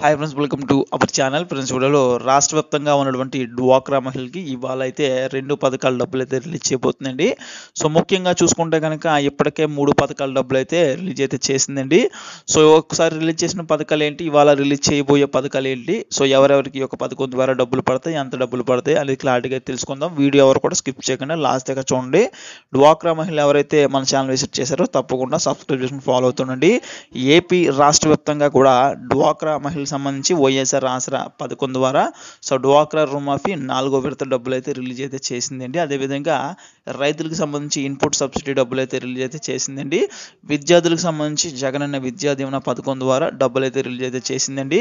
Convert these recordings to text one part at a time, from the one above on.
Hi friends, welcome to our channel. Friends, వీడియోలో రాష్ట్ర వ్యాప్తంగా ఉన్నటువంటి డ్వాక్రా మహిళలకి ఇవాళ అయితే 2 పథకాల డబ్బులు అయితే రిలీజ్ చేయబోతుందండి. సో ముఖ్యంగా చూసుకుంటే కనుక ఇప్పటికే 3 పథకాల డబ్బులు అయితే రిలీజ్ అయితే చేసిందండి. సో ఒకసారి రిలీజ్ చేసిన పథకాలు ఏంటి, ఇవాళ రిలీజ్ చేయబోయే పథకాలు ఏంటి, సో ఎవరెవరికి ఈ యొక్క పథకం ద్వారా డబ్బులు పడతాయి, ఎంత డబ్బులు పడతాయి అనేది క్లారిటీగా తెలుసుకుందాం. వీడియో ఎవరు కూడా స్కిప్ చేయకుండా లాస్ట్ దాకా చూడండి. డ్వాక్రా మహిళలు ఎవరైతే మన ఛానల్ విజిట్ చేశారో తప్పకుండా సబ్స్క్రైబ్ చేసుకుని ఫాలో అవుతుండండి. ఏపీ రాష్ట్ర వ్యాప్తంగా కూడా డ్వాక్రా మహిళలకు సంబంధించి వైఎస్ఆర్ ఆసరా పథకం ద్వారా సో డ్వాక్రా రుణమాఫీ 4వ విడత డబ్బులు అయితే రిలీజ్ అయితే చేసిందండి. అదేవిధంగా రైతులకు సంబంధించి ఇన్పుట్ సబ్సిడీ డబ్బులు అయితే రిలీజ్ అయితే చేసిందండి. విద్యార్థులకు సంబంధించి జగనన్న విద్యా దీవెన పథకం ద్వారా డబ్బులు అయితే రిలీజ్ అయితే చేసిందండి.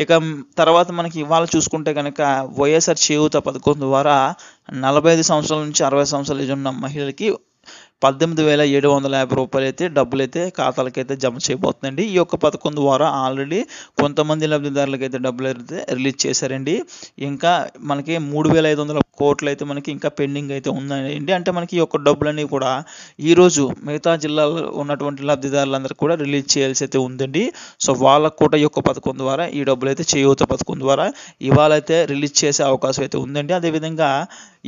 ఇక తర్వాత మనకి ఇవాళ చూసుకుంటే కనుక వైఎస్ఆర్ చేయూత పథకం ద్వారా 45 సంవత్సరాల నుంచి 60 సంవత్సరాల ఏజ్ ఉన్న మహిళలకి 18,750 రూపాయలు అయితే డబ్బులైతే ఖాతాలకైతే జమ చేయబోతుందండి. ఈ యొక్క పథకం ద్వారా ఆల్రెడీ కొంతమంది లబ్ధిదారులకైతే డబ్బులు అయితే రిలీజ్ చేశారండి. ఇంకా మనకి 3,500 కోట్లు అయితే మనకి ఇంకా పెండింగ్ అయితే ఉందండి. అంటే మనకి ఈ యొక్క డబ్బులన్నీ కూడా ఈరోజు మిగతా జిల్లాలో ఉన్నటువంటి లబ్ధిదారులందరూ కూడా రిలీజ్ చేయాల్సి అయితే ఉందండి. సో వాళ్ళకు కూడా ఈ యొక్క పథకం ద్వారా ఈ డబ్బులు అయితే చేయూత పథకం ద్వారా ఇవాళ అయితే రిలీజ్ చేసే అవకాశం అయితే ఉందండి. అదేవిధంగా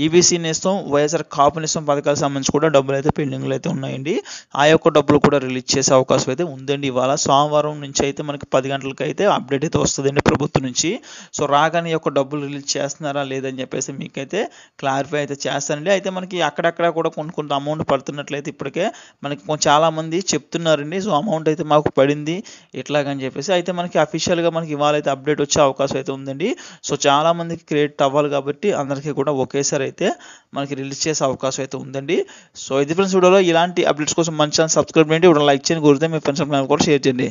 ఈబీసీ నేస్తం, వైఎస్ఆర్ కాపు నేస్తం పథకాలకు సంబంధించి కూడా డబ్బులు అయితే పెండింగ్లు అయితే ఉన్నాయండి. ఆ యొక్క డబ్బులు కూడా రిలీజ్ చేసే అవకాశం అయితే ఉందండి. ఇవాళ సోమవారం నుంచి అయితే మనకి 10 గంటలకు అయితే అప్డేట్ అయితే వస్తుందండి ప్రభుత్వం నుంచి. సో రాగానే ఈ యొక్క డబ్బులు రిలీజ్ చేస్తున్నారా లేదని చెప్పేసి మీకైతే క్లారిఫై అయితే చేస్తానండి. అయితే మనకి అక్కడక్కడ కూడా కొంత అమౌంట్ పడుతున్నట్లయితే ఇప్పటికే మనకి చాలామంది చెప్తున్నారండి. సో అమౌంట్ అయితే మాకు పడింది ఇట్లాగని చెప్పేసి. అయితే మనకి అఫీషియల్గా మనకి ఇవాళ అయితే అప్డేట్ వచ్చే అవకాశం అయితే ఉందండి. సో చాలామందికి క్రెడిట్ అవ్వాలి కాబట్టి అందరికీ కూడా ఒకేసారి అయితే మనకి రిలీజ్ చేసే అవకాశం అయితే ఉందండి. సో ఇది ఫ్రెండ్స్, వీడియోలో ఇలాంటి అప్డేట్స్ కోసం మంచి ఛానల్ సబ్స్క్రైబ్ చేయండి, లైక్ చేయండి, గురితే మీ ఫ్రెండ్స్ కూడా షేర్ చేయండి.